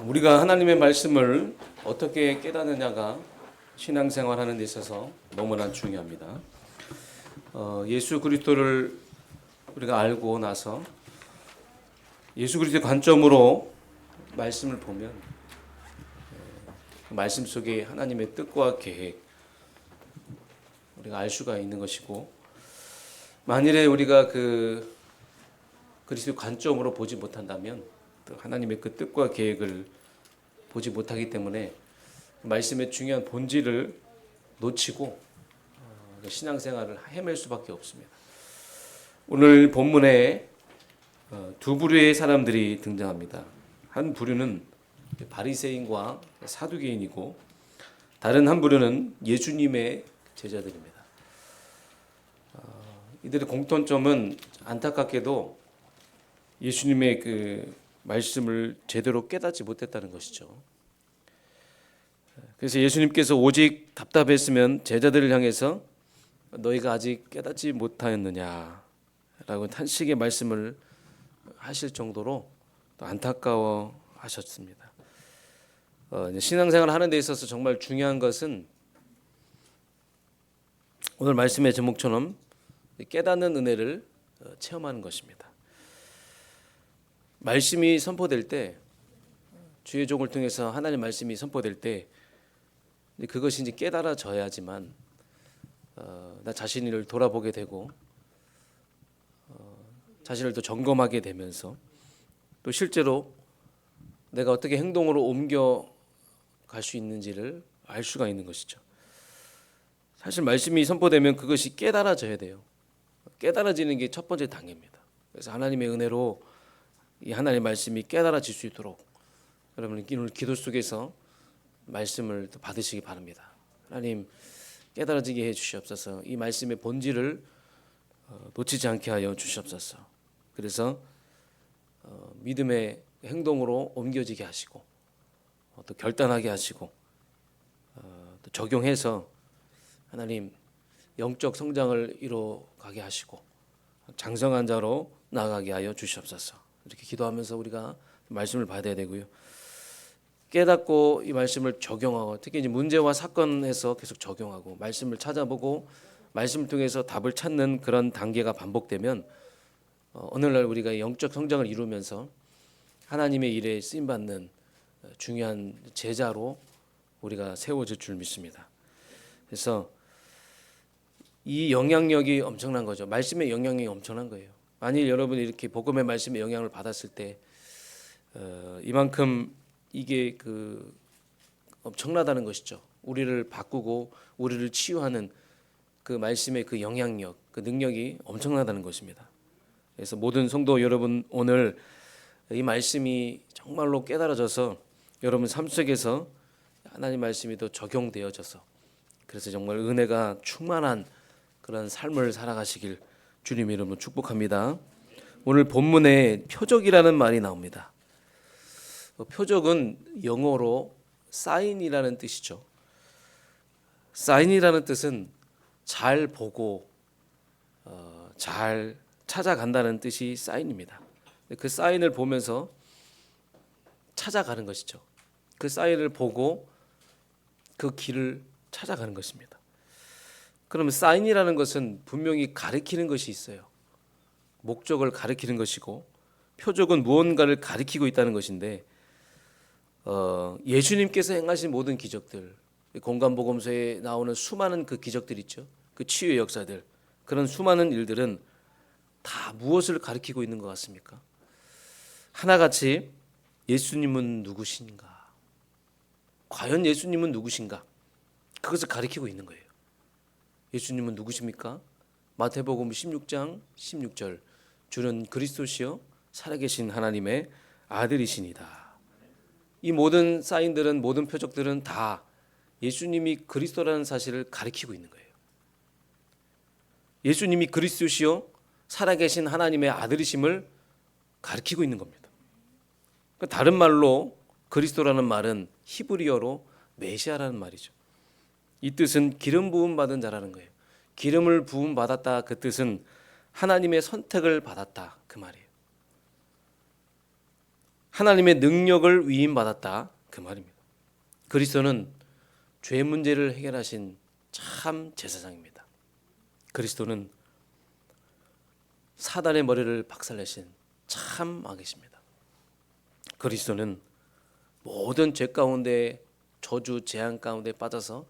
우리가 하나님의 말씀을 어떻게 깨닫느냐가 신앙생활하는 데 있어서 너무나 중요합니다. 예수 그리스도를 우리가 알고 나서 예수 그리스도의 관점으로 말씀을 보면 그 말씀 속에 하나님의 뜻과 계획 우리가 알 수가 있는 것이고, 만일에 우리가 그 그리스도의 관점으로 보지 못한다면 또 하나님의 그 뜻과 계획을 보지 못하기 때문에 말씀의 중요한 본질을 놓치고 신앙생활을 헤맬 수밖에 없습니다. 오늘 본문에 두 부류의 사람들이 등장합니다. 한 부류는 바리새인과 사두개인이고, 다른 한 부류는 예수님의 제자들입니다. 이들의 공통점은 안타깝게도 예수님의 그 말씀을 제대로 깨닫지 못했다는 것이죠. 그래서 예수님께서 오직 답답했으면 제자들을 향해서 너희가 아직 깨닫지 못하였느냐라고 탄식의 말씀을 하실 정도로 또 안타까워 하셨습니다. 신앙생활을 하는 데 있어서 정말 중요한 것은 오늘 말씀의 제목처럼 깨닫는 은혜를 체험하는 것입니다. 말씀이 선포될 때, 주의 종을 통해서 하나님 말씀이 선포될 때 그것이 이제 깨달아져야지만 나 자신을 돌아보게 되고 자신을 또 점검하게 되면서 또 실제로 내가 어떻게 행동으로 옮겨갈 수 있는지를 알 수가 있는 것이죠. 사실 말씀이 선포되면 그것이 깨달아져야 돼요. 깨달아지는 게 첫 번째 단계입니다. 그래서 하나님의 은혜로 이 하나님의 말씀이 깨달아질 수 있도록 여러분 오늘 기도 속에서 말씀을 받으시기 바랍니다. 하나님 깨달아지게 해 주시옵소서. 이 말씀의 본질을 놓치지 않게 하여 주시옵소서. 그래서 믿음의 행동으로 옮겨지게 하시고 또 결단하게 하시고 또 적용해서 하나님 영적 성장을 이루어가게 하시고 장성한 자로 나아가게 하여 주시옵소서. 이렇게 기도하면서 우리가 말씀을 받아야 되고요. 깨닫고 이 말씀을 적용하고, 특히 이제 문제와 사건에서 계속 적용하고 말씀을 찾아보고 말씀을 통해서 답을 찾는 그런 단계가 반복되면 오늘날 우리가 영적 성장을 이루면서 하나님의 일에 쓰임 받는 중요한 제자로 우리가 세워질 줄 믿습니다. 그래서 이 영향력이 엄청난 거죠. 말씀의 영향력이 엄청난 거예요. 만일 여러분이 이렇게 복음의 말씀의 영향을 받았을 때 이만큼 이게 그 엄청나다는 것이죠. 우리를 바꾸고 우리를 치유하는 그 말씀의 그 영향력, 그 능력이 엄청나다는 것입니다. 그래서 모든 성도 여러분, 오늘 이 말씀이 정말로 깨달아져서 여러분 삶 속에서 하나님 말씀이 더 적용되어져서, 그래서 정말 은혜가 충만한 그런 삶을 살아가시길 주님 이름으로 축복합니다. 오늘 본문에 표적이라는 말이 나옵니다. 표적은 영어로 사인이라는 뜻이죠. 사인이라는 뜻은 잘 보고 잘 찾아간다는 뜻이 사인입니다. 그 사인을 보면서 찾아가는 것이죠. 그 사인을 보고 그 길을 찾아가는 것입니다. 그러면 사인이라는 것은 분명히 가리키는 것이 있어요. 목적을 가리키는 것이고, 표적은 무언가를 가리키고 있다는 것인데, 예수님께서 행하신 모든 기적들, 공간복음서에 나오는 수많은 그 기적들 있죠. 그 치유의 역사들, 그런 수많은 일들은 다 무엇을 가리키고 있는 것 같습니까? 하나같이 예수님은 누구신가? 과연 예수님은 누구신가? 그것을 가리키고 있는 거예요. 예수님은 누구십니까? 마태복음 16장 16절, 주는 그리스도시요 살아계신 하나님의 아들이시니다. 이 모든 사인들은, 모든 표적들은 다 예수님이 그리스도라는 사실을 가리키고 있는 거예요. 예수님이 그리스도시요 살아계신 하나님의 아들이심을 가리키고 있는 겁니다. 다른 말로 그리스도라는 말은 히브리어로 메시아라는 말이죠. 이 뜻은 기름 부음 받은 자라는 거예요. 기름을 부음 받았다, 그 뜻은 하나님의 선택을 받았다, 그 말이에요. 하나님의 능력을 위임받았다 그 말입니다. 그리스도는 죄 문제를 해결하신 참 제사장입니다. 그리스도는 사단의 머리를 박살내신 참 마귀십니다. 그리스도는 모든 죄 가운데 저주 재앙 가운데 빠져서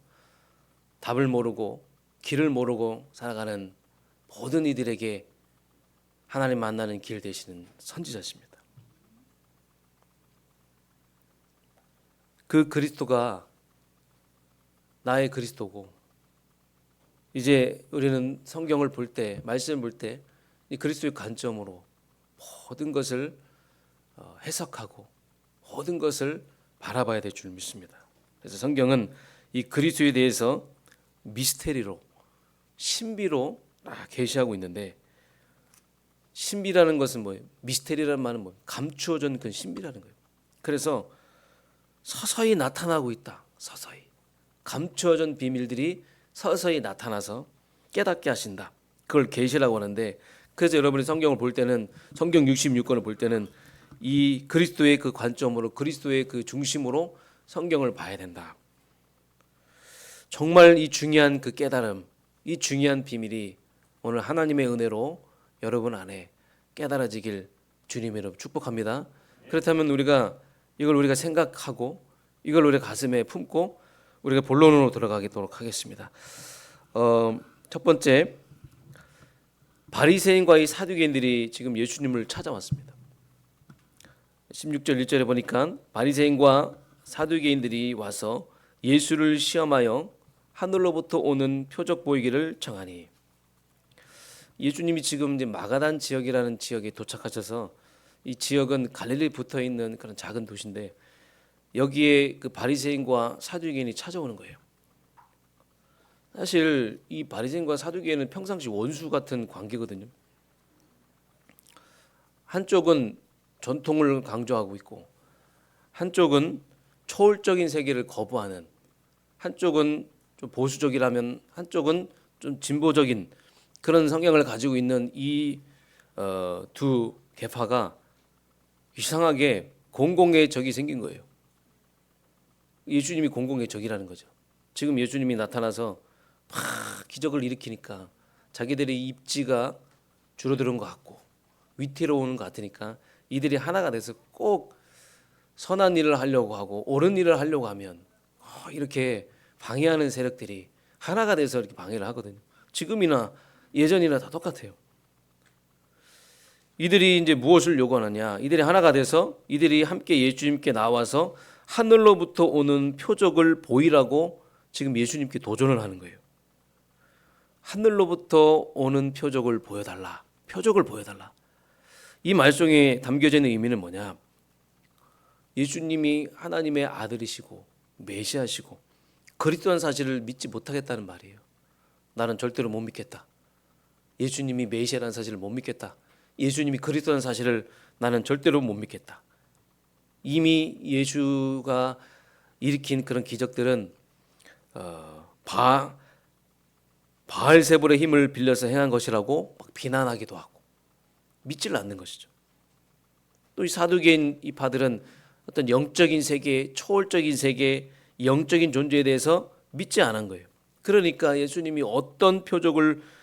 답을 모르고 길을 모르고 살아가는 모든 이들에게 하나님 만나는 길 되시는 선지자십니다. 그 그리스도가 나의 그리스도고, 이제 우리는 성경을 볼 때, 말씀을 볼 때 이 그리스도의 관점으로 모든 것을 해석하고 모든 것을 바라봐야 될 줄 믿습니다. 그래서 성경은 이 그리스도에 대해서 미스테리로, 신비로 계시하고 있는데, 신비라는 것은 뭐예요? 미스테리라는 말은 뭐예요? 감추어진 그 신비라는 거예요. 그래서 서서히 나타나고 있다. 서서히 감추어진 비밀들이 서서히 나타나서 깨닫게 하신다. 그걸 계시라고 하는데, 그래서 여러분이 성경을 볼 때는, 성경 66권을 볼 때는 이 그리스도의 그 관점으로, 그리스도의 그 중심으로 성경을 봐야 된다. 정말 이 중요한 그 깨달음, 이 중요한 비밀이 오늘 하나님의 은혜로 여러분 안에 깨달아지길 주님 여러분 축복합니다. 그렇다면 이걸 우리가 생각하고 이걸 우리 가슴에 품고 우리가 본론으로 들어가도록 하겠습니다. 첫 번째, 바리새인과 이 사두개인들이 지금 예수님을 찾아왔습니다. 16절 1절에 보니까 바리새인과 사두개인들이 와서 예수를 시험하여 하늘로부터 오는 표적 보이기를 청하니, 예수님이 지금 이제 마가단 지역이라는 지역에 도착하셔서, 이 지역은 갈릴리에 붙어 있는 그런 작은 도시인데 여기에 그 바리새인과 사두개인이 찾아오는 거예요. 사실 이 바리새인과 사두개인은 평상시 원수 같은 관계거든요. 한쪽은 전통을 강조하고 있고, 한쪽은 초월적인 세계를 거부하는, 한쪽은 좀 보수적이라면 한쪽은 좀 진보적인 그런 성향을 가지고 있는 이 두 계파가 이상하게 공공의 적이 생긴 거예요. 예수님이 공공의 적이라는 거죠. 지금 예수님이 나타나서 막 기적을 일으키니까 자기들의 입지가 줄어드는 것 같고 위태로우는 것 같으니까 이들이 하나가 돼서 꼭 선한 일을 하려고 하고 옳은 일을 하려고 하면 이렇게 방해하는 세력들이 하나가 돼서 이렇게 방해를 하거든요. 지금이나 예전이나 다 똑같아요. 이들이 이제 무엇을 요구하느냐? 이들이 하나가 돼서 이들이 함께 예수님께 나와서 하늘로부터 오는 표적을 보이라고 지금 예수님께 도전을 하는 거예요. 하늘로부터 오는 표적을 보여달라. 표적을 보여달라. 이 말씀에 담겨져 있는 의미는 뭐냐? 예수님이 하나님의 아들이시고 메시아시고 그리스도라는 사실을 믿지 못하겠다는 말이에요. 나는 절대로 못 믿겠다. 예수님이 메시아라는 사실을 못 믿겠다. 예수님이 그리스도라는 사실을 나는 절대로 못 믿겠다. 이미 예수가 일으킨 그런 기적들은 바알세불의 힘을 빌려서 행한 것이라고 막 비난하기도 하고 믿지를 않는 것이죠. 또 이 사두개인 이파들은 어떤 영적인 세계, 초월적인 세계, 영적인 존재에 대해서 믿지 않은 거예요. 그러니까 예수님이 어떤 표적을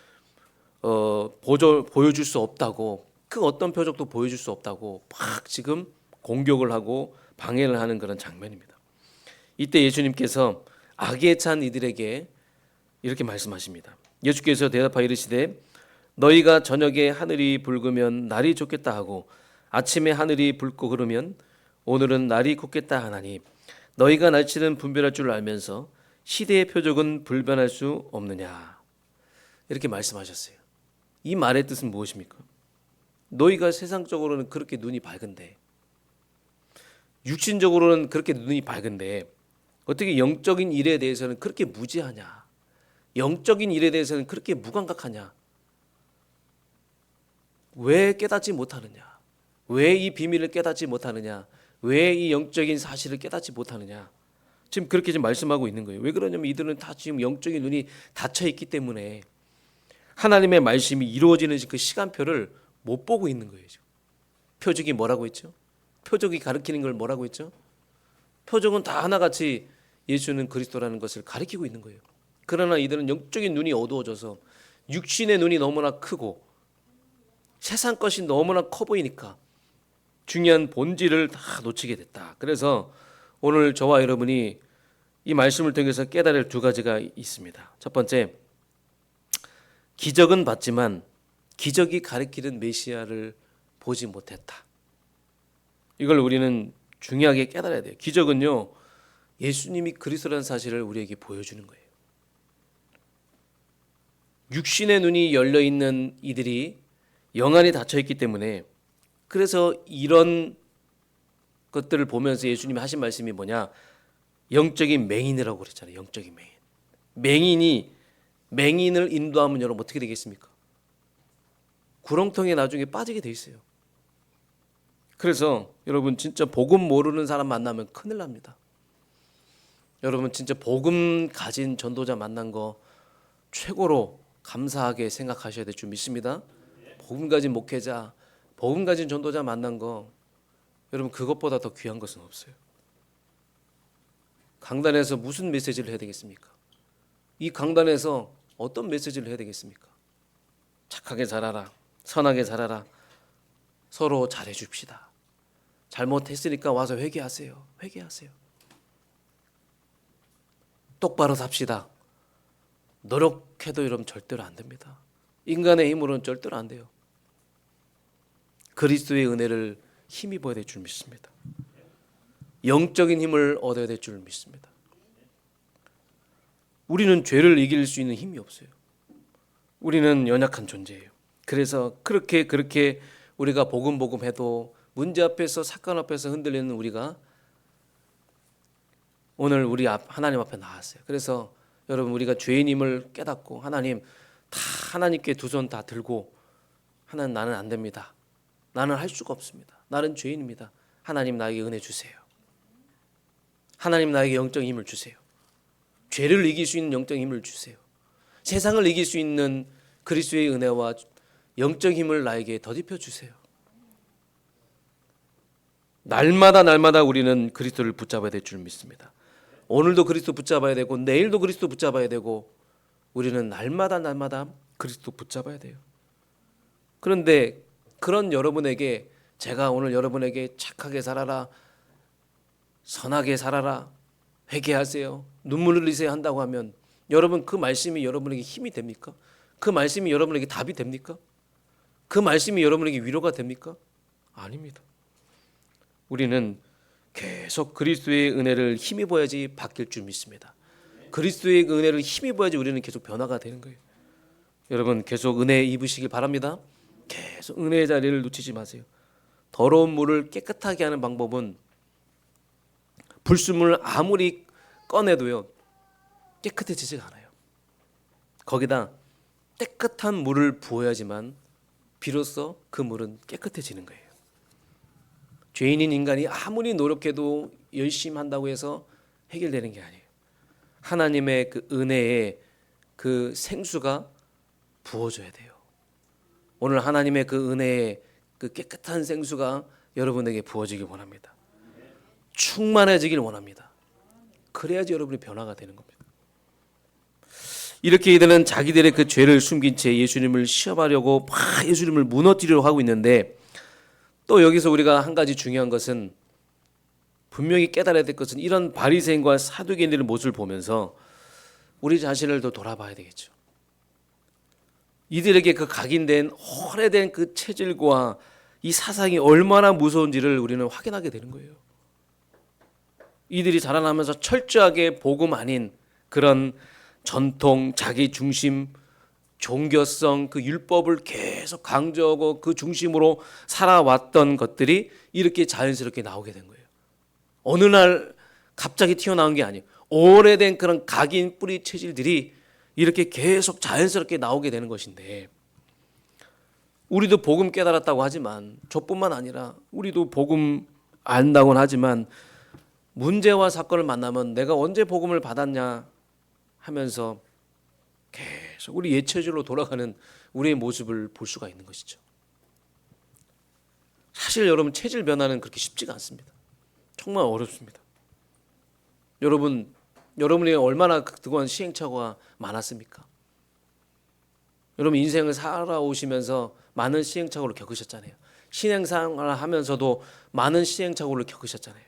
보여줄 수 없다고, 그 어떤 표적도 보여줄 수 없다고 막 지금 공격을 하고 방해를 하는 그런 장면입니다. 이때 예수님께서 악에 찬 이들에게 이렇게 말씀하십니다. 예수께서 대답하여 이르시되 너희가 저녁에 하늘이 붉으면 날이 좋겠다 하고 아침에 하늘이 붉고 흐르면 오늘은 날이 곱겠다 하나니 너희가 날씨는 분별할 줄 알면서 시대의 표적은 불변할 수 없느냐. 이렇게 말씀하셨어요. 이 말의 뜻은 무엇입니까? 너희가 세상적으로는 그렇게 눈이 밝은데, 육신적으로는 그렇게 눈이 밝은데 어떻게 영적인 일에 대해서는 그렇게 무지하냐? 영적인 일에 대해서는 그렇게 무감각하냐? 왜 깨닫지 못하느냐? 왜 이 비밀을 깨닫지 못하느냐? 왜 이 영적인 사실을 깨닫지 못하느냐? 지금 그렇게 지금 말씀하고 있는 거예요. 왜 그러냐면 이들은 다 지금 영적인 눈이 닫혀 있기 때문에 하나님의 말씀이 이루어지는 그 시간표를 못 보고 있는 거예요. 지금. 표적이 뭐라고 했죠? 표적이 가리키는 걸 뭐라고 했죠? 표적은 다 하나같이 예수는 그리스도라는 것을 가리키고 있는 거예요. 그러나 이들은 영적인 눈이 어두워져서 육신의 눈이 너무나 크고 세상 것이 너무나 커 보이니까 중요한 본질을 다 놓치게 됐다. 그래서 오늘 저와 여러분이 이 말씀을 통해서 깨달을 두 가지가 있습니다. 첫 번째, 기적은 봤지만 기적이 가리키는 메시아를 보지 못했다. 이걸 우리는 중요하게 깨달아야 돼요. 기적은요, 예수님이 그리스도라는 사실을 우리에게 보여주는 거예요. 육신의 눈이 열려 있는 이들이 영안이 닫혀 있기 때문에, 그래서 이런 것들을 보면서 예수님이 하신 말씀이 뭐냐? 영적인 맹인이라고 그랬잖아요. 영적인 맹인. 맹인이 맹인을 인도하면 여러분 어떻게 되겠습니까? 구렁텅이에 나중에 빠지게 돼 있어요. 그래서 여러분 진짜 복음 모르는 사람 만나면 큰일 납니다. 여러분 진짜 복음 가진 전도자 만난 거 최고로 감사하게 생각하셔야 될 줄 믿습니다. 복음 가진 목회자, 복음 가진 전도자 만난 거 여러분 그것보다 더 귀한 것은 없어요. 강단에서 무슨 메시지를 해야 되겠습니까? 이 강단에서 어떤 메시지를 해야 되겠습니까? 착하게 자라라, 선하게 자라라, 서로 잘해 줍시다. 잘못했으니까 와서 회개하세요. 회개하세요. 똑바로 삽시다. 노력해도 여러분 절대로 안 됩니다. 인간의 힘으로는 절대로 안 돼요. 그리스도의 은혜를 힘입어야 될 줄 믿습니다. 영적인 힘을 얻어야 될 줄 믿습니다. 우리는 죄를 이길 수 있는 힘이 없어요. 우리는 연약한 존재예요. 그래서 그렇게 우리가 복음 해도 문제 앞에서 사건 앞에서 흔들리는 우리가 오늘 우리 하나님 앞에 나왔어요. 그래서 여러분 우리가 죄인임을 깨닫고 하나님 다 하나님께 두 손 다 들고 하나님 나는 안 됩니다. 나는 할 수가 없습니다. 나는 죄인입니다. 하나님 나에게 은혜 주세요. 하나님 나에게 영적인 힘을 주세요. 죄를 이길 수 있는 영적인 힘을 주세요. 세상을 이길 수 있는 그리스도의 은혜와 영적 힘을 나에게 더입혀 주세요. 날마다 우리는 그리스도를 붙잡아야 될 줄 믿습니다. 오늘도 그리스도 붙잡아야 되고 내일도 그리스도 붙잡아야 되고 우리는 날마다 그리스도 붙잡아야 돼요. 그런데 그런 여러분에게 제가 오늘 여러분에게 착하게 살아라, 선하게 살아라, 회개하세요, 눈물 흘리세요 한다고 하면 여러분 그 말씀이 여러분에게 힘이 됩니까? 그 말씀이 여러분에게 답이 됩니까? 그 말씀이 여러분에게 위로가 됩니까? 아닙니다. 우리는 계속 그리스도의 은혜를 힘입어야지 바뀔 줄 믿습니다. 그리스도의 은혜를 힘입어야지 우리는 계속 변화가 되는 거예요. 여러분 계속 은혜 입으시길 바랍니다. 계속 은혜의 자리를 놓치지 마세요. 더러운 물을 깨끗하게 하는 방법은 불순물을 아무리 꺼내도요 깨끗해지지가 않아요. 거기다 깨끗한 물을 부어야지만 비로소 그 물은 깨끗해지는 거예요. 죄인인 인간이 아무리 노력해도 열심히 한다고 해서 해결되는 게 아니에요. 하나님의 그 은혜의 그 생수가 부어줘야 돼요. 오늘 하나님의 그 은혜의 그 깨끗한 생수가 여러분에게 부어지길 원합니다. 충만해지길 원합니다. 그래야지 여러분이 변화가 되는 겁니다. 이렇게 이들은 자기들의 그 죄를 숨긴 채 예수님을 시험하려고 막 예수님을 무너뜨리려고 하고 있는데, 또 여기서 우리가 한 가지 중요한 것은 분명히 깨달아야 될 것은 이런 바리새인과 사두개인들의 모습을 보면서 우리 자신을 더 돌아봐야 되겠죠. 이들에게 그 각인된 오래된 그 체질과 이 사상이 얼마나 무서운지를 우리는 확인하게 되는 거예요. 이들이 자라나면서 철저하게 복음 아닌 그런 전통, 자기 중심, 종교성, 그 율법을 계속 강조하고 그 중심으로 살아왔던 것들이 이렇게 자연스럽게 나오게 된 거예요. 어느 날 갑자기 튀어나온 게 아니에요. 오래된 그런 각인 뿌리 체질들이 이렇게 계속 자연스럽게 나오게 되는 것인데, 우리도 복음 깨달았다고 하지만, 저뿐만 아니라 우리도 복음 안다고는 하지만 문제와 사건을 만나면 내가 언제 복음을 받았냐 하면서 계속 우리 옛 체질로 돌아가는 우리의 모습을 볼 수가 있는 것이죠. 사실 여러분 체질 변화는 그렇게 쉽지가 않습니다. 정말 어렵습니다. 여러분이 얼마나 그동안 시행착오가 많았습니까? 여러분 인생을 살아오시면서 많은 시행착오를 겪으셨잖아요. 신앙생활을 하면서도 많은 시행착오를 겪으셨잖아요.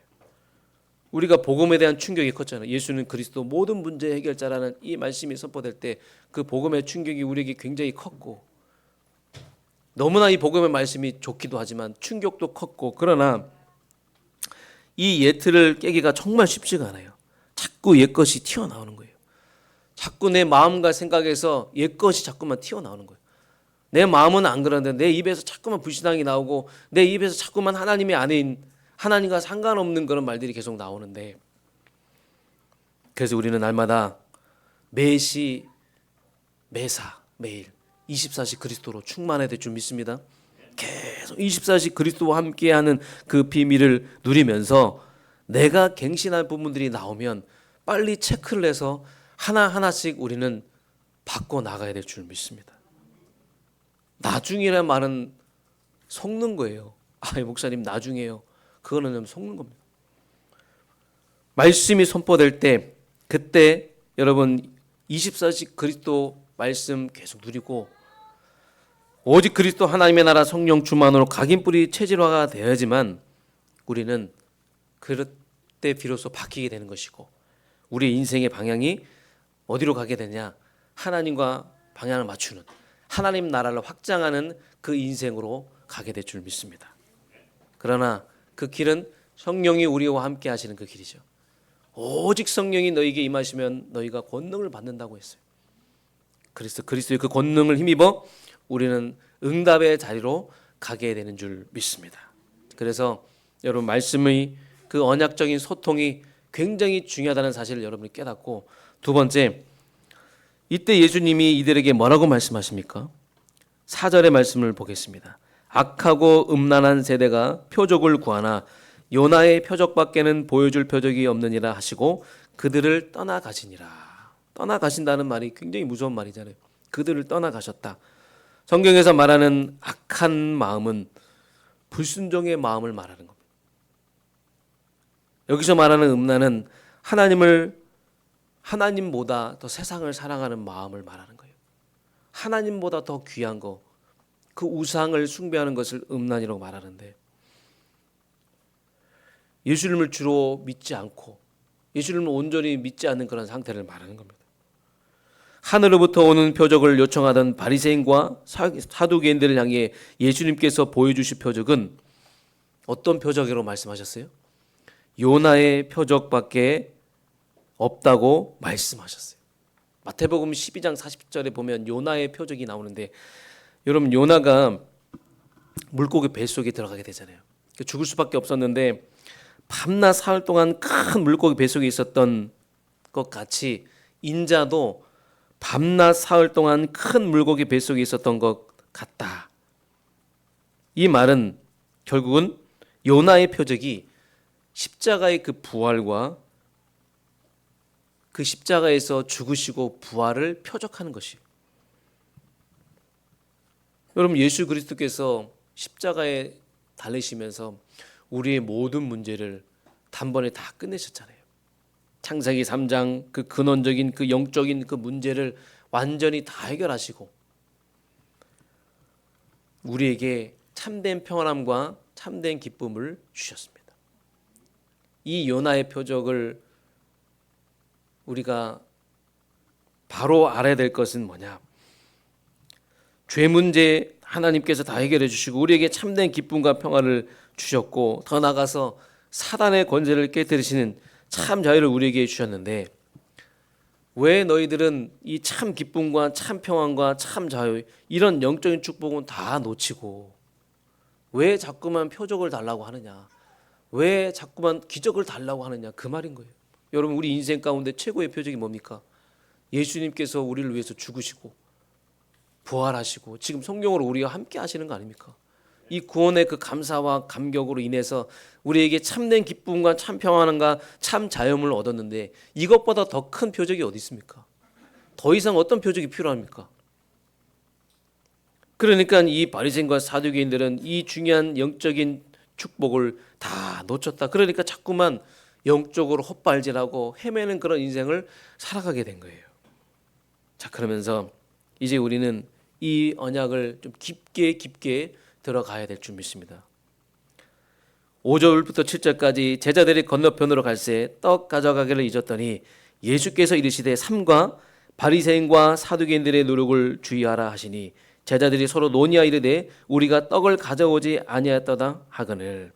우리가 복음에 대한 충격이 컸잖아요. 예수는 그리스도 모든 문제 해결자라는 이 말씀이 선포될 때 그 복음의 충격이 우리에게 굉장히 컸고, 너무나 이 복음의 말씀이 좋기도 하지만 충격도 컸고, 그러나 이 예틀을 깨기가 정말 쉽지가 않아요. 자꾸 옛것이 튀어나오는 거예요. 자꾸 내 마음과 생각에서 옛것이 자꾸만 튀어나오는 거예요. 내 마음은 안 그러는데 내 입에서 자꾸만 불신앙이 나오고, 내 입에서 자꾸만 하나님이 아닌, 하나님과 상관없는 그런 말들이 계속 나오는데, 그래서 우리는 날마다 매시 매사 매일 24시 그리스도로 충만해야 될 줄 믿습니다. 계속 24시 그리스도와 함께하는 그 비밀을 누리면서 내가 갱신할 부분들이 나오면 빨리 체크를 해서 하나하나씩 우리는 바꿔 나가야 될 줄 믿습니다. 나중이라는 말은 속는 거예요. 목사님 나중에요. 그거는 속는 겁니다. 말씀이 선포될 때 그때 여러분 24시 그리스도 말씀 계속 누리고, 오직 그리스도 하나님의 나라 성령 충만으로 각인뿌리 체질화가 되어야지만 우리는 그때 비로소 바뀌게 되는 것이고, 우리 인생의 방향이 어디로 가게 되냐, 하나님과 방향을 맞추는, 하나님 나라를 확장하는 그 인생으로 가게 될 줄 믿습니다. 그러나 그 길은 성령이 우리와 함께 하시는 그 길이죠. 오직 성령이 너희에게 임하시면 너희가 권능을 받는다고 했어요. 그리스도의 그 권능을 힘입어 우리는 응답의 자리로 가게 되는 줄 믿습니다. 그래서 여러분 말씀의 그 언약적인 소통이 굉장히 중요하다는 사실을 여러분이 깨닫고, 두 번째, 이때 예수님이 이들에게 뭐라고 말씀하십니까? 4절의 말씀을 보겠습니다. 악하고 음란한 세대가 표적을 구하나 요나의 표적밖에는 보여줄 표적이 없느니라 하시고 그들을 떠나가시니라. 떠나가신다는 말이 굉장히 무서운 말이잖아요. 그들을 떠나가셨다. 성경에서 말하는 악한 마음은 불순종의 마음을 말하는 겁니다. 여기서 말하는 음란은 하나님보다 더 세상을 사랑하는 마음을 말하는 거예요. 하나님보다 더 귀한 거, 그 우상을 숭배하는 것을 음란이라고 말하는데, 예수님을 주로 믿지 않고 예수님을 온전히 믿지 않는 그런 상태를 말하는 겁니다. 하늘로부터 오는 표적을 요청하던 바리새인과 사두개인들을 향해 예수님께서 보여주실 표적은 어떤 표적이라고 말씀하셨어요? 요나의 표적밖에 없다고 말씀하셨어요. 마태복음 12장 40절에 보면 요나의 표적이 나오는데, 여러분 요나가 물고기 뱃속에 들어가게 되잖아요. 죽을 수밖에 없었는데 밤낮 사흘 동안 큰 물고기 뱃속에 있었던 것 같이 인자도 밤낮 사흘 동안 큰 물고기 뱃속에 있었던 것 같다. 이 말은 결국은 요나의 표적이 십자가의 그 부활과 그 십자가에서 죽으시고 부활을 표적하는 것이에요. 여러분 예수 그리스도께서 십자가에 달리시면서 우리의 모든 문제를 단번에 다 끝내셨잖아요. 창세기 3장 그 근원적인 그 영적인 그 문제를 완전히 다 해결하시고 우리에게 참된 평안함과 참된 기쁨을 주셨습니다. 이 요나의 표적을 우리가 바로 알아야 될 것은 뭐냐? 죄 문제 하나님께서 다 해결해 주시고 우리에게 참된 기쁨과 평안을 주셨고, 더 나아가서 사단의 권세를 깨뜨리시는 참 자유를 우리에게 주셨는데, 왜 너희들은 이 참 기쁨과 참 평안과 참 자유, 이런 영적인 축복은 다 놓치고 왜 자꾸만 표적을 달라고 하느냐, 왜 자꾸만 기적을 달라고 하느냐, 그 말인 거예요. 여러분 우리 인생 가운데 최고의 표적이 뭡니까? 예수님께서 우리를 위해서 죽으시고 부활하시고 지금 성령으로 우리와 함께 하시는 거 아닙니까? 이 구원의 그 감사와 감격으로 인해서 우리에게 참된 기쁨과 참 평안함과 참 자유를 얻었는데, 이것보다 더 큰 표적이 어디 있습니까? 더 이상 어떤 표적이 필요합니까? 그러니까 이 바리새인과 사두개인들은 이 중요한 영적인 축복을 다 놓쳤다. 그러니까 자꾸만 영적으로 헛발질하고 헤매는 그런 인생을 살아가게 된 거예요. 자, 그러면서 이제 우리는 이 언약을 좀 깊게 들어가야 될 줄 믿습니다. 5절부터 7절까지 제자들이 건너편으로 갈새 떡 가져가기를 잊었더니 예수께서 이르시되 삼가 바리새인과 사두개인들의 노력을 주의하라 하시니 제자들이 서로 논의하 이르되 우리가 떡을 가져오지 아니하였도다 하거늘.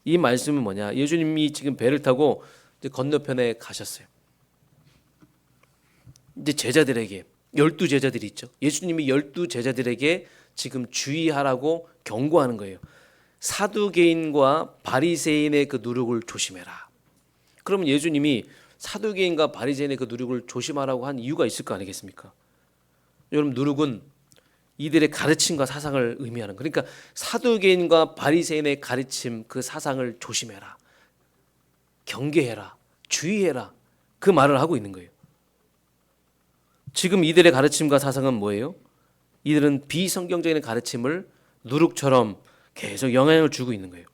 이 말씀은 뭐냐? 예수님이 지금 배를 타고 이제 건너편에 가셨어요. 이제 제자들에게 12제자들이 있죠. 예수님이 12제자들에게 지금 주의하라고 경고하는 거예요. 사두개인과 바리새인의 그 누룩을 조심해라. 그러면 예수님이 사두개인과 바리새인의 그 누룩을 조심하라고 한 이유가 있을 거 아니겠습니까? 여러분, 누룩은 이들의 가르침과 사상을 의미하는 거예요. 그러니까 사두개인과 바리새인의 가르침, 그 사상을 조심해라, 경계해라, 주의해라, 그 말을 하고 있는 거예요. 지금 이들의 가르침과 사상은 뭐예요? 이들은 비성경적인 가르침을 누룩처럼 계속 영향을 주고 있는 거예요.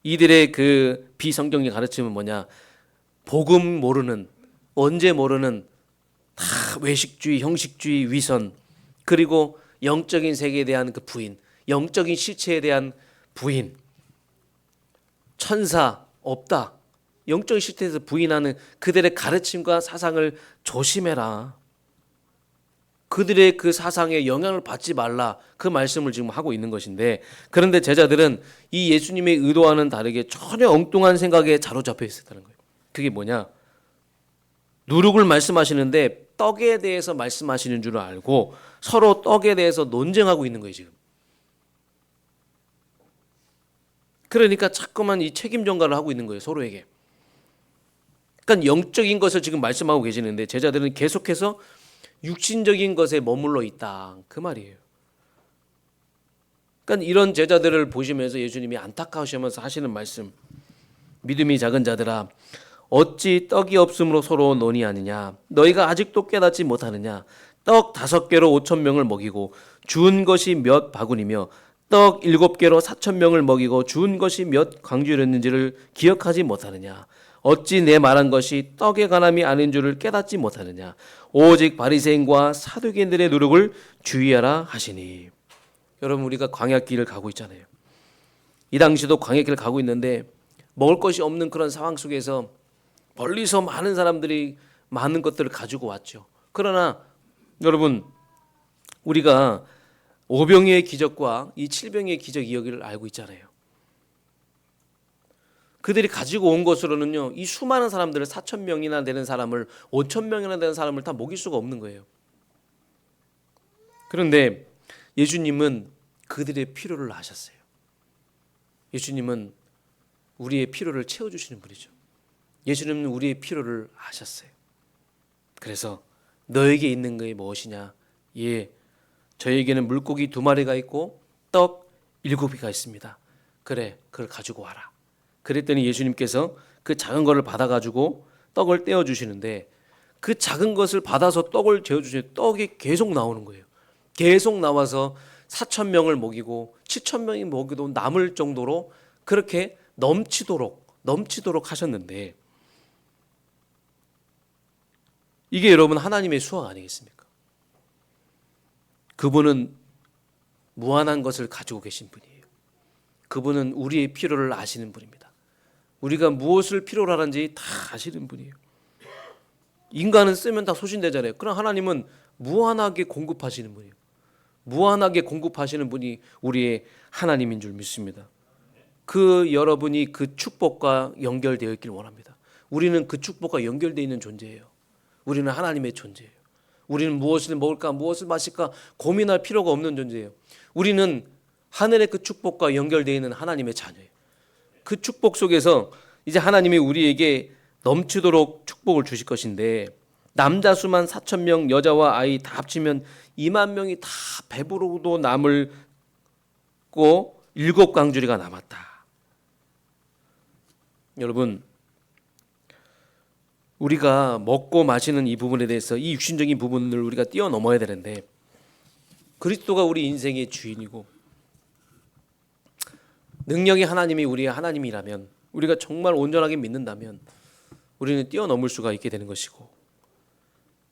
이들의 그 비성경적인 가르침은 뭐냐? 복음 모르는, 언제 모르는 다 외식주의, 형식주의, 위선, 그리고 영적인 세계에 대한 그 부인, 영적인 실체에 대한 부인, 천사 없다, 영적인 실체에서 부인하는 그들의 가르침과 사상을 조심해라. 그들의 그 사상에 영향을 받지 말라, 그 말씀을 지금 하고 있는 것인데, 그런데 제자들은 이 예수님의 의도와는 다르게 전혀 엉뚱한 생각에 사로잡혀 있었다는 거예요. 그게 뭐냐? 누룩을 말씀하시는데 떡에 대해서 말씀하시는 줄 알고 서로 떡에 대해서 논쟁하고 있는 거예요 지금. 그러니까 자꾸만 이 책임 전가를 하고 있는 거예요 서로에게. 그러니까 영적인 것을 지금 말씀하고 계시는데 제자들은 계속해서 육신적인 것에 머물러 있다, 그 말이에요. 그러니까 이런 제자들을 보시면서 예수님이 안타까우시면서 하시는 말씀, 믿음이 작은 자들아 어찌 떡이 없음으로 서로 논의하느냐? 너희가 아직도 깨닫지 못하느냐? 떡 5개로 5,000명을 먹이고 주운 것이 몇 바구니며 떡 7개로 4,000명을 먹이고 주운 것이 몇 광주였는지를 기억하지 못하느냐? 어찌 내 말한 것이 떡에 관함이 아닌 줄을 깨닫지 못하느냐? 오직 바리새인과 사두개인들의 노력을 주의하라 하시니. 여러분, 우리가 광야길을 가고 있잖아요. 이 당시도 광야길을 가고 있는데 먹을 것이 없는 그런 상황 속에서 멀리서 많은 사람들이 많은 것들을 가지고 왔죠. 그러나 여러분, 우리가 5병의 기적과 이 7병의 기적 이야기를 알고 있잖아요. 그들이 가지고 온 것으로는요, 이 수많은 사람들을 4,000명이나 되는 사람을 5,000명이나 되는 사람을 다 먹일 수가 없는 거예요. 그런데 예수님은 그들의 필요를 아셨어요. 예수님은 우리의 필요를 채워주시는 분이죠. 예수님은 우리의 필요를 아셨어요. 그래서 너에게 있는 것이 무엇이냐? 예, 저에게는 물고기 2마리가 있고 떡 7개가 있습니다. 그래, 그걸 가지고 와라. 그랬더니 예수님께서 그 작은 것을 받아가지고 떡을 떼어주시는데 그 작은 것을 받아서 떡을 재어주시는데 떡이 계속 나오는 거예요. 계속 나와서 4,000명을 먹이고 7,000명이 먹여도 남을 정도로 그렇게 넘치도록 하셨는데, 이게 여러분 하나님의 수학 아니겠습니까? 그분은 무한한 것을 가지고 계신 분이에요. 그분은 우리의 필요를 아시는 분입니다. 우리가 무엇을 필요로 하는지 다 아시는 분이에요. 인간은 쓰면 다 소진되잖아요. 그럼 하나님은 무한하게 공급하시는 분이에요. 무한하게 공급하시는 분이 우리의 하나님인 줄 믿습니다. 그 여러분이 그 축복과 연결되어 있길 원합니다. 우리는 그 축복과 연결되어 있는 존재예요. 우리는 하나님의 존재예요. 우리는 무엇을 먹을까, 무엇을 마실까 고민할 필요가 없는 존재예요. 우리는 하늘의 그 축복과 연결되어 있는 하나님의 자녀예요. 그 축복 속에서 이제 하나님이 우리에게 넘치도록 축복을 주실 것인데, 남자 수만 4,000명, 여자와 아이 다 합치면 2만 명이 다 배부르고도 남을 고 7광주리가 남았다. 여러분, 우리가 먹고 마시는 이 부분에 대해서 이 육신적인 부분을 우리가 뛰어넘어야 되는데, 그리스도가 우리 인생의 주인이고 능력이 하나님이 우리의 하나님이라면, 우리가 정말 온전하게 믿는다면 우리는 뛰어넘을 수가 있게 되는 것이고,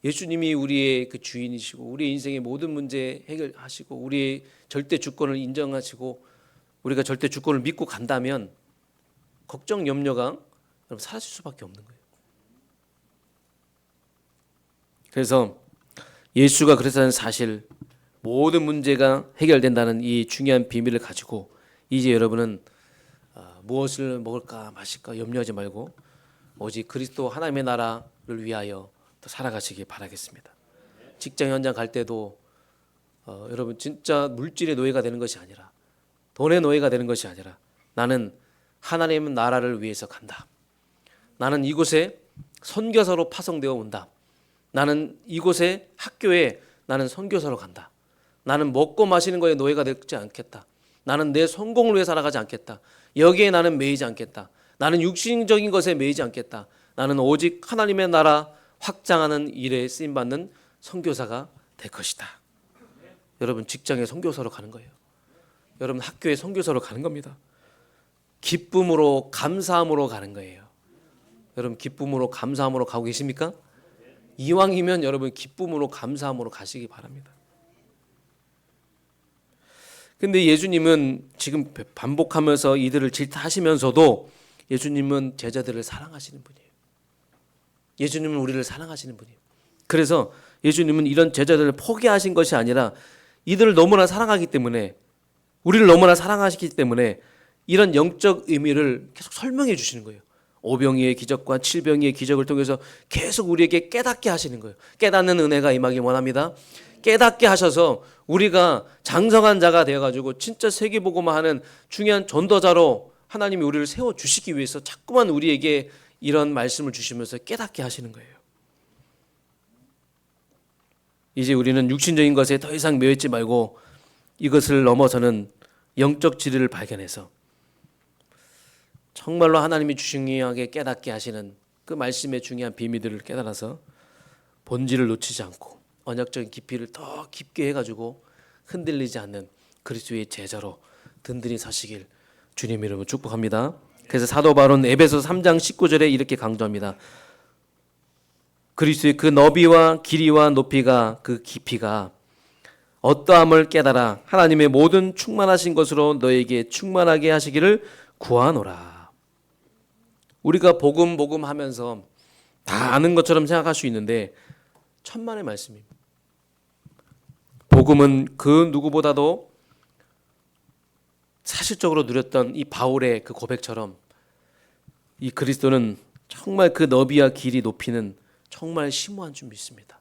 예수님이 우리의 그 주인이시고 우리의 인생의 모든 문제 해결하시고 우리의 절대 주권을 인정하시고 우리가 절대 주권을 믿고 간다면 걱정 염려가 사라질 수밖에 없는 거예요. 그래서 예수가 그랬다는 사실, 모든 문제가 해결된다는 이 중요한 비밀을 가지고 이제 여러분은 무엇을 먹을까 마실까 염려하지 말고 오직 그리스도 하나님의 나라를 위하여 또 살아가시기 바라겠습니다. 직장 현장 갈 때도 여러분 진짜 물질의 노예가 되는 것이 아니라, 돈의 노예가 되는 것이 아니라, 나는 하나님의 나라를 위해서 간다. 나는 이곳에 선교사로 파송되어 온다. 나는 이곳에 학교에 나는 선교사로 간다. 나는 먹고 마시는 거에 노예가 되지 않겠다. 나는 내 성공을 위해 살아가지 않겠다. 여기에 나는 매이지 않겠다. 나는 육신적인 것에 매이지 않겠다. 나는 오직 하나님의 나라 확장하는 일에 쓰임받는 선교사가 될 것이다. 여러분 직장에 선교사로 가는 거예요. 여러분 학교에 선교사로 가는 겁니다. 기쁨으로 감사함으로 가는 거예요. 여러분 기쁨으로 감사함으로 가고 계십니까? 이왕이면 여러분 기쁨으로 감사함으로 가시기 바랍니다. 근데 예수님은 지금 반복하면서 이들을 질타하시면서도 예수님은 제자들을 사랑하시는 분이에요. 예수님은 우리를 사랑하시는 분이에요. 그래서 예수님은 이런 제자들을 포기하신 것이 아니라 이들을 너무나 사랑하기 때문에, 우리를 너무나 사랑하시기 때문에 이런 영적 의미를 계속 설명해 주시는 거예요. 오병이의 기적과 칠병이의 기적을 통해서 계속 우리에게 깨닫게 하시는 거예요. 깨닫는 은혜가 임하기 원합니다. 깨닫게 하셔서 우리가 장성한 자가 되어가지고 진짜 세계복음화 하는 중요한 전도자로 하나님이 우리를 세워주시기 위해서 자꾸만 우리에게 이런 말씀을 주시면서 깨닫게 하시는 거예요. 이제 우리는 육신적인 것에 더 이상 매여있지 말고 이것을 넘어서는 영적 진리를 발견해서 정말로 하나님이 중요하게 깨닫게 하시는 그 말씀의 중요한 비밀들을 깨달아서 본질을 놓치지 않고 언약적인 깊이를 더 깊게 해가지고 흔들리지 않는 그리스도의 제자로 든든히 사시길 주님 이름으로 축복합니다. 그래서 사도 바울은 에베소서 3장 19절에 이렇게 강조합니다. 그리스도의 그 너비와 길이와 높이가, 그 깊이가 어떠함을 깨달아 하나님의 모든 충만하신 것으로 너에게 충만하게 하시기를 구하노라. 우리가 복음 하면서 다 아는 것처럼 생각할 수 있는데 천만의 말씀입니다. 복음은 그 누구보다도 사실적으로 누렸던 이 바울의 그 고백처럼 이 그리스도는 정말 그 너비와 길이 높이는 정말 심오한 줄 믿습니다.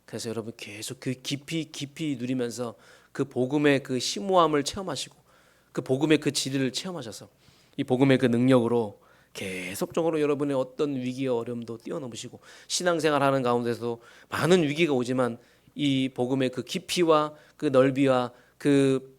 그래서 여러분 계속 그 깊이 누리면서 그 복음의 그 심오함을 체험하시고 그 복음의 그 진리를 체험하셔서 이 복음의 그 능력으로 계속적으로 여러분의 어떤 위기와 어려움도 뛰어넘으시고 신앙생활하는 가운데서 많은 위기가 오지만 이 복음의 그 깊이와 그 넓이와 그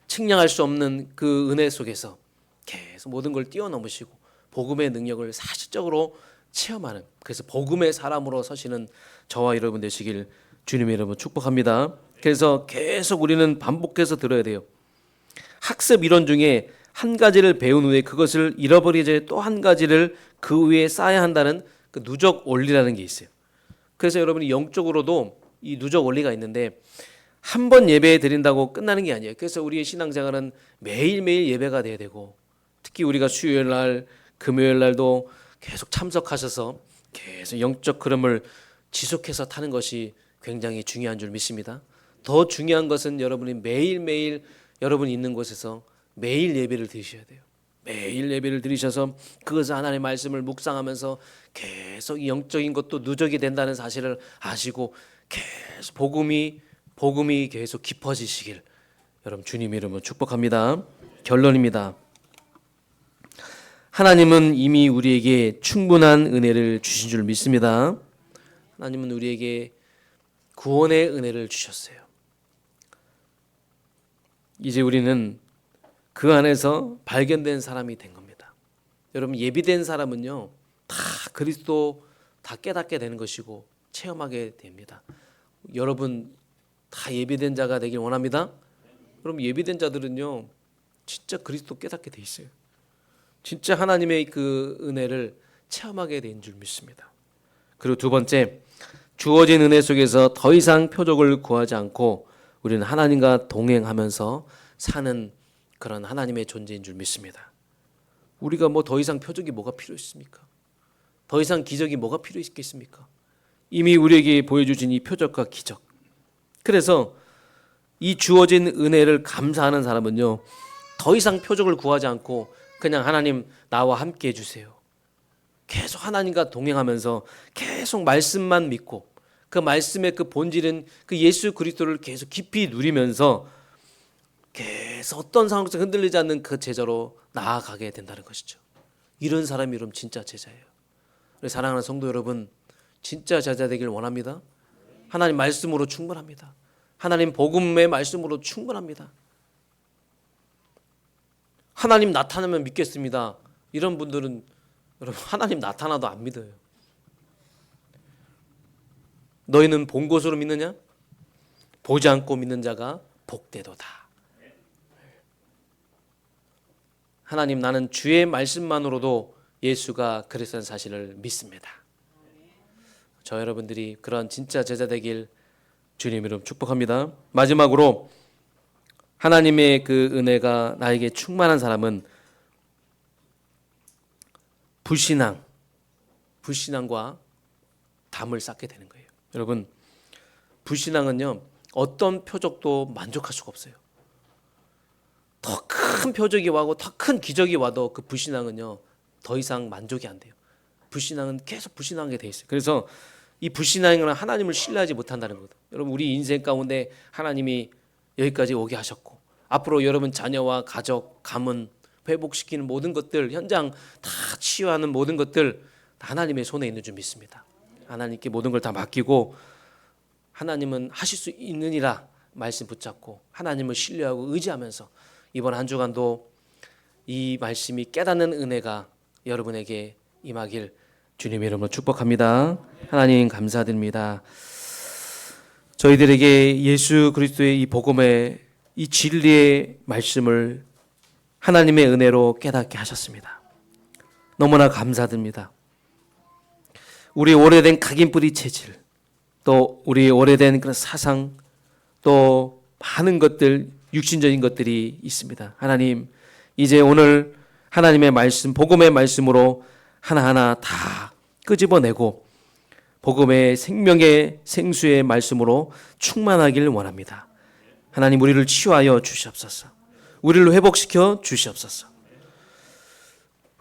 측량할 수 없는 그 은혜 속에서 계속 모든 걸 뛰어넘으시고 복음의 능력을 사실적으로 체험하는, 그래서 복음의 사람으로 서시는 저와 여러분 되시길 주님의 이름으로 축복합니다. 그래서 계속 우리는 반복해서 들어야 돼요. 학습 이론 중에 한 가지를 배운 후에 그것을 잃어버리기 전에 또 한 가지를 그 위에 쌓아야 한다는 그 누적 원리라는 게 있어요. 그래서 여러분이 영적으로도 이 누적 원리가 있는데 한 번 예배 드린다고 끝나는 게 아니에요. 그래서 우리의 신앙생활은 매일매일 예배가 돼야 되고, 특히 우리가 수요일 날, 금요일 날도 계속 참석하셔서 계속 영적 흐름을 지속해서 타는 것이 굉장히 중요한 줄 믿습니다. 더 중요한 것은 여러분이 매일매일 여러분이 있는 곳에서 매일 예배를 드리셔야 돼요. 매일 예배를 드리셔서 그것을 하나님의 말씀을 묵상하면서 계속 영적인 것도 누적이 된다는 사실을 아시고 계속 복음이 계속 깊어지시길 여러분 주님 이름으로 축복합니다. 결론입니다. 하나님은 이미 우리에게 충분한 은혜를 주신 줄 믿습니다. 하나님은 우리에게 구원의 은혜를 주셨어요. 이제 우리는 그 안에서 발견된 사람이 된 겁니다. 여러분 예비된 사람은요 다 그리스도 다 깨닫게 되는 것이고 체험하게 됩니다. 여러분 다 예비된 자가 되길 원합니다. 그럼 예비된 자들은요 진짜 그리스도 깨닫게 돼 있어요. 진짜 하나님의 그 은혜를 체험하게 된 줄 믿습니다. 그리고 두 번째, 주어진 은혜 속에서 더 이상 표적을 구하지 않고 우리는 하나님과 동행하면서 사는 그런 하나님의 존재인 줄 믿습니다. 우리가 뭐 더 이상 표적이 뭐가 필요 있습니까? 더 이상 기적이 뭐가 필요 있겠습니까? 이미 우리에게 보여주신 이 표적과 기적. 그래서 이 주어진 은혜를 감사하는 사람은요, 더 이상 표적을 구하지 않고 그냥 하나님 나와 함께 해주세요. 계속 하나님과 동행하면서 계속 말씀만 믿고 그 말씀의 그 본질은 그 예수 그리스도를 계속 깊이 누리면서 계속 어떤 상황 속에 흔들리지 않는 그 제자로 나아가게 된다는 것이죠. 이런 사람이 여러분 진짜 제자예요. 사랑하는 성도 여러분, 진짜 제자 되길 원합니다. 하나님 말씀으로 충분합니다. 하나님 복음의 말씀으로 충분합니다. 하나님 나타나면 믿겠습니다. 이런 분들은 여러분 하나님 나타나도 안 믿어요. 너희는 본 것으로 믿느냐? 보지 않고 믿는 자가 복되도다. 하나님, 나는 주의 말씀만으로도 예수가 그리스도라는 사실을 믿습니다. 저 여러분들이 그런 진짜 제자 되길 주님 이름 축복합니다. 마지막으로 하나님의 그 은혜가 나에게 충만한 사람은 불신앙과 담을 쌓게 되는 거예요. 여러분, 불신앙은요, 어떤 표적도 만족할 수가 없어요. 더 큰 표적이 와고 더 큰 기적이 와도 그 불신앙은요, 더 이상 만족이 안 돼요. 불신앙은 계속 불신하게 돼 있어요. 그래서 이 불신앙은 하나님을 신뢰하지 못한다는 거죠. 여러분, 우리 인생 가운데 하나님이 여기까지 오게 하셨고 앞으로 여러분 자녀와 가족, 가문 회복시키는 모든 것들, 현장 다 치유하는 모든 것들 하나님의 손에 있는 줄 믿습니다. 하나님께 모든 걸 다 맡기고 하나님은 하실 수 있느니라 말씀 붙잡고 하나님을 신뢰하고 의지하면서 이번 한 주간도 이 말씀이 깨닫는 은혜가 여러분에게 임하길 주님의 이름으로 축복합니다. 하나님 감사드립니다. 저희들에게 예수 그리스도의 이 복음의 이 진리의 말씀을 하나님의 은혜로 깨닫게 하셨습니다. 너무나 감사드립니다. 우리 오래된 각인뿌리 체질, 또 우리 오래된 그런 사상, 또 많은 것들, 육신적인 것들이 있습니다. 하나님, 이제 오늘 하나님의 말씀, 복음의 말씀으로 하나하나 다 끄집어내고 복음의 생명의 생수의 말씀으로 충만하길 원합니다. 하나님, 우리를 치유하여 주시옵소서. 우리를 회복시켜 주시옵소서.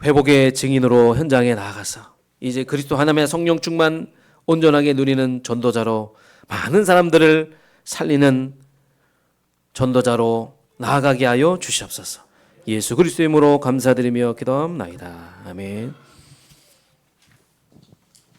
회복의 증인으로 현장에 나아가서 이제 그리스도 하나님의 성령 충만 온전하게 누리는 전도자로 많은 사람들을 살리는 전도자로 나아가게 하여 주시옵소서. 예수 그리스도의 이름으로 감사드리며 기도합나이다. 아멘.